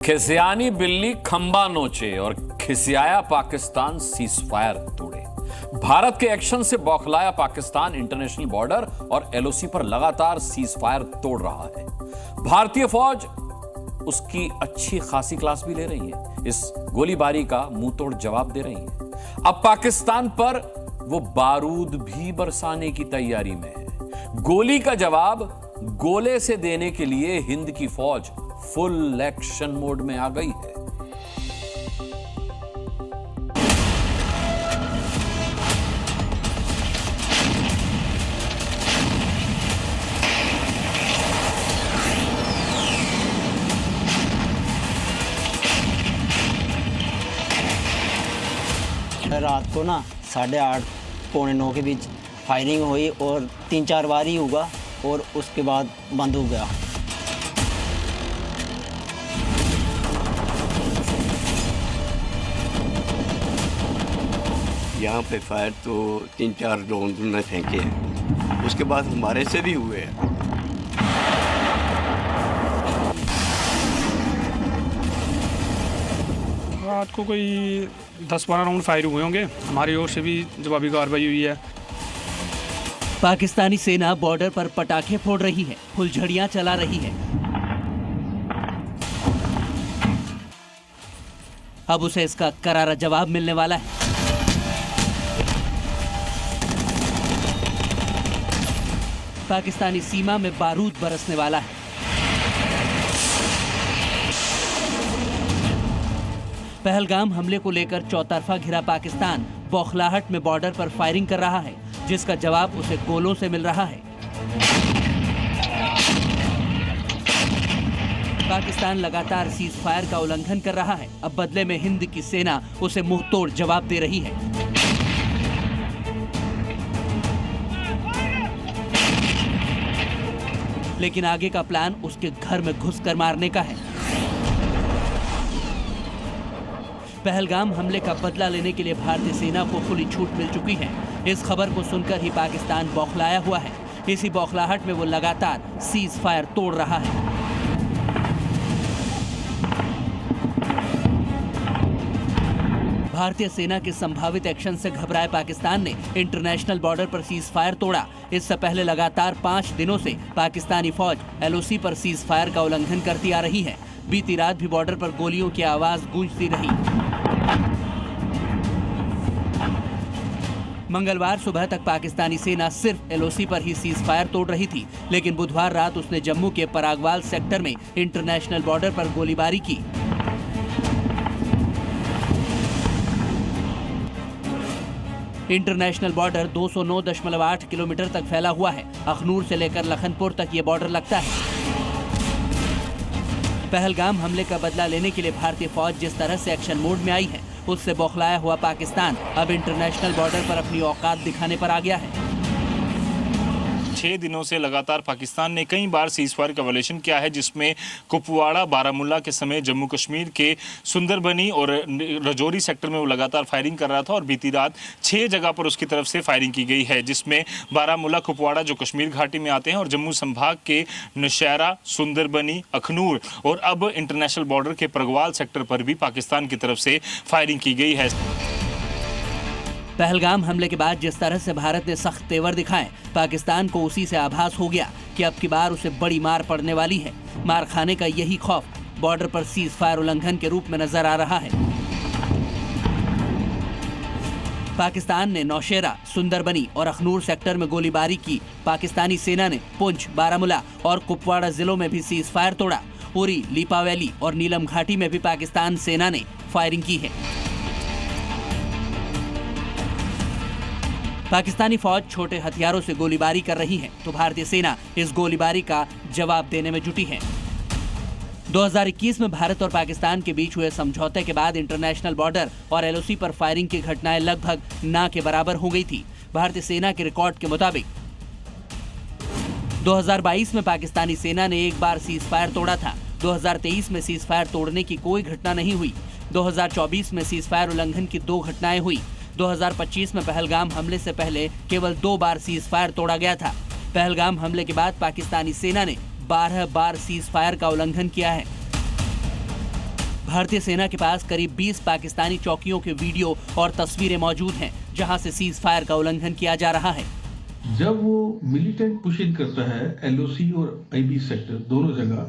खिसियानी बिल्ली खंबा नोचे और खिसियाया पाकिस्तान सीजफायर तोड़े। भारत के एक्शन से बौखलाया पाकिस्तान इंटरनेशनल बॉर्डर और एलओसी पर लगातार सीजफायर तोड़ रहा है। भारतीय फौज उसकी अच्छी खासी क्लास भी ले रही है, इस गोलीबारी का मुंह तोड़ जवाब दे रही है। अब पाकिस्तान पर वो बारूद भी बरसाने की तैयारी में है। गोली का जवाब गोले से देने के लिए हिंद की फौज फुल एक्शन मोड में आ गई है। रात को ना 8:30 पौने 9 के बीच फायरिंग हुई और 3-4 बार ही हुआ और उसके बाद बंद हो गया। यहाँ पे फायर तो 3-4 ड्रोन ने फेंके हैं, उसके बाद हमारे से भी हुए हैं। रात को कोई 10-12 राउंड फायर हुए होंगे, हमारी ओर से भी जवाबी कार्रवाई हुई है। पाकिस्तानी सेना बॉर्डर पर पटाखे फोड़ रही है, फुलझड़ियां चला रही है। अब उसे इसका करारा जवाब मिलने वाला है। पाकिस्तानी सीमा में बारूद बरसने वाला है। पहलगाम हमले को लेकर चौतरफा घिरा पाकिस्तान बौखलाहट में बॉर्डर पर फायरिंग कर रहा है, जिसका जवाब उसे गोलों से मिल रहा है। पाकिस्तान लगातार सीज फायर का उल्लंघन कर रहा है। अब बदले में हिंद की सेना उसे मुंहतोड़ जवाब दे रही है। लेकिन आगे का प्लान उसके घर में घुसकर मारने का है। पहलगाम हमले का बदला लेने के लिए भारतीय सेना को खुली छूट मिल चुकी है। इस खबर को सुनकर ही पाकिस्तान बौखलाया हुआ है। इसी बौखलाहट में वो लगातार सीज फायर तोड़ रहा है। भारतीय सेना के संभावित एक्शन से घबराए पाकिस्तान ने इंटरनेशनल बॉर्डर पर सीज फायर तोड़ा। इससे पहले लगातार 5 दिनों से पाकिस्तानी फौज एलओसी पर सीज फायर का उल्लंघन करती आ रही है। बीती रात भी बॉर्डर पर गोलियों की आवाज गूंजती रही। मंगलवार सुबह तक पाकिस्तानी सेना सिर्फ एलओसी पर ही सीज फायर तोड़ रही थी, लेकिन बुधवार रात उसने जम्मू के परागवाल सेक्टर में इंटरनेशनल बॉर्डर पर गोलीबारी की। इंटरनेशनल बॉर्डर 209.8 किलोमीटर तक फैला हुआ है। अखनूर से लेकर लखनपुर तक ये बॉर्डर लगता है। पहलगाम हमले का बदला लेने के लिए भारतीय फौज जिस तरह से एक्शन मोड में आई है, उससे बौखलाया हुआ पाकिस्तान अब इंटरनेशनल बॉर्डर पर अपनी औकात दिखाने पर आ गया है। 6 दिनों से लगातार पाकिस्तान ने कई बार सीज फायर का वायलेशन किया है, जिसमें कुपवाड़ा बारामूला के समय जम्मू कश्मीर के सुंदरबनी और रजौरी सेक्टर में वो लगातार फायरिंग कर रहा था और बीती रात 6 जगह पर उसकी तरफ से फायरिंग की गई है, जिसमें बारामूला, कुपवाड़ा जो कश्मीर घाटी में आते हैं और जम्मू संभाग के नौशहरा, सुंदरबनी, अखनूर और अब इंटरनेशनल बॉर्डर के परगवाल सेक्टर पर भी पाकिस्तान की तरफ से फायरिंग की गई है। पहलगाम हमले के बाद जिस तरह से भारत ने सख्त तेवर दिखाए, पाकिस्तान को उसी से आभास हो गया कि अब की बार उसे बड़ी मार पड़ने वाली है। मार खाने का यही खौफ बॉर्डर पर सीज फायर उल्लंघन के रूप में नजर आ रहा है। पाकिस्तान ने नौशेरा, सुंदरबनी और अखनूर सेक्टर में गोलीबारी की। पाकिस्तानी सेना ने पुंछ, बारामूला और कुपवाड़ा जिलों में भी सीज फायर तोड़ा। उरी, लीपा वैली और नीलम घाटी में भी पाकिस्तान सेना ने फायरिंग की है। पाकिस्तानी फौज छोटे हथियारों से गोलीबारी कर रही है, तो भारतीय सेना इस गोलीबारी का जवाब देने में जुटी है। 2021 में भारत और पाकिस्तान के बीच हुए समझौते के बाद इंटरनेशनल बॉर्डर और एलओसी पर फायरिंग की घटनाएं लगभग ना के बराबर हो गई थी। भारतीय सेना के रिकॉर्ड के मुताबिक 2022 में पाकिस्तानी सेना ने एक बार सीज फायर तोड़ा था। 2023 में सीज फायर तोड़ने की कोई घटना नहीं हुई। 2024 में सीज फायर उल्लंघन की 2 घटनाएं हुई। 2025 में पहलगाम हमले से पहले केवल 2 बार सीज फायर तोड़ा गया था। पहलगाम हमले के बाद पाकिस्तानी सेना ने 12 बार सीज फायर का उल्लंघन किया है। भारतीय सेना के पास करीब 20 पाकिस्तानी चौकियों के वीडियो और तस्वीरें मौजूद हैं, जहां से सीज फायर का उल्लंघन किया जा रहा है। जब वो मिलिटेंट पुश इन करता है एलओसी और आईबी सेक्टर दोनों जगह,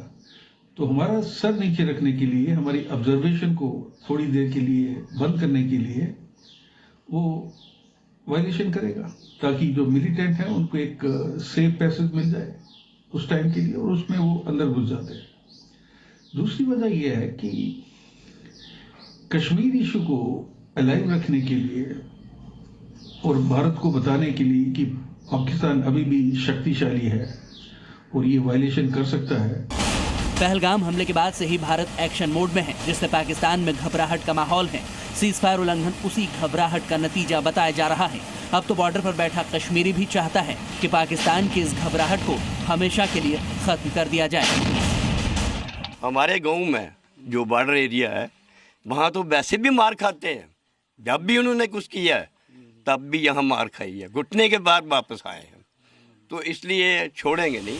तो हमारा सर नीचे रखने के लिए, हमारी ऑब्जर्वेशन को थोड़ी देर के लिए बंद करने के लिए वो वायलेशन करेगा, ताकि जो मिलिटेंट है उनको एक सेफ पैसेज मिल जाए उस टाइम के लिए, और उसमें वो अंदर घुस जाते हैं। दूसरी वजह यह है कि कश्मीर इशू को अलाइव रखने के लिए और भारत को बताने के लिए कि पाकिस्तान अभी भी शक्तिशाली है और ये वायलेशन कर सकता है। पहलगाम हमले के बाद से ही भारत एक्शन मोड में है, जिससे पाकिस्तान में घबराहट का माहौल है। सीज फायर उल्लंघन उसी घबराहट का नतीजा बताया जा रहा है। अब तो बॉर्डर पर बैठा कश्मीरी भी चाहता है कि पाकिस्तान की इस घबराहट को हमेशा के लिए खत्म कर दिया जाए। हमारे गांव में जो बॉर्डर एरिया है वहाँ तो वैसे भी मार खाते हैं, जब भी उन्होंने कुछ किया है तब भी यहाँ मार खाई है, घुटने के बाद वापस आए हैं, तो इसलिए छोड़ेंगे नहीं।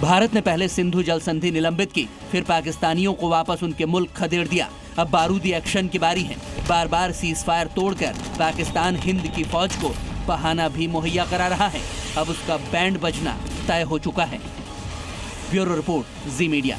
भारत ने पहले सिंधु जल संधि निलंबित की, फिर पाकिस्तानियों को वापस उनके मुल्क खदेड़ दिया। अब बारूदी एक्शन की बारी है। बार बार सीज फायर तोड़कर पाकिस्तान हिंद की फौज को बहाना भी मुहैया करा रहा है। अब उसका बैंड बजना तय हो चुका है। ब्यूरो रिपोर्ट, जी मीडिया।